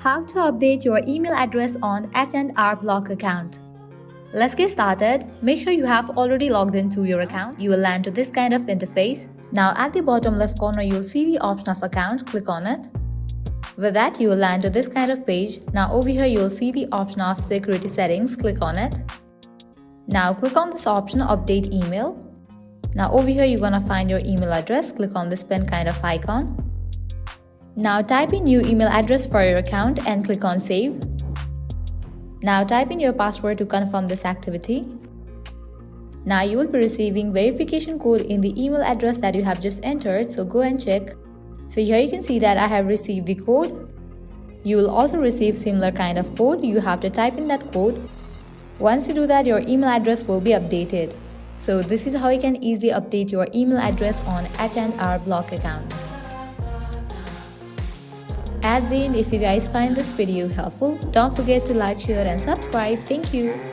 How to update your email address on H&R Block account. Let's get started. Make sure you have already logged into your account. You will land to this kind of interface. Now at the bottom left corner, you'll see the option of account. Click on it. With that, you will land to this kind of page. Now over here, you'll see the option of security settings. Click on it. Now click on this option, update email. Now over here, you're gonna find your email address. Click on this pen kind of icon. Now type in new email address for your account and click on save. Now type in your password to confirm this activity. Now you will be receiving verification code in the email address that you have just entered, so go and check. So here you can see that I have received the code. You will also receive similar kind of code. You have to type in that code. Once you do that, your email address will be updated. So this is how you can easily update your email address on H&R Block account. At the end, if you guys find this video helpful, don't forget to like, share and subscribe. Thank you.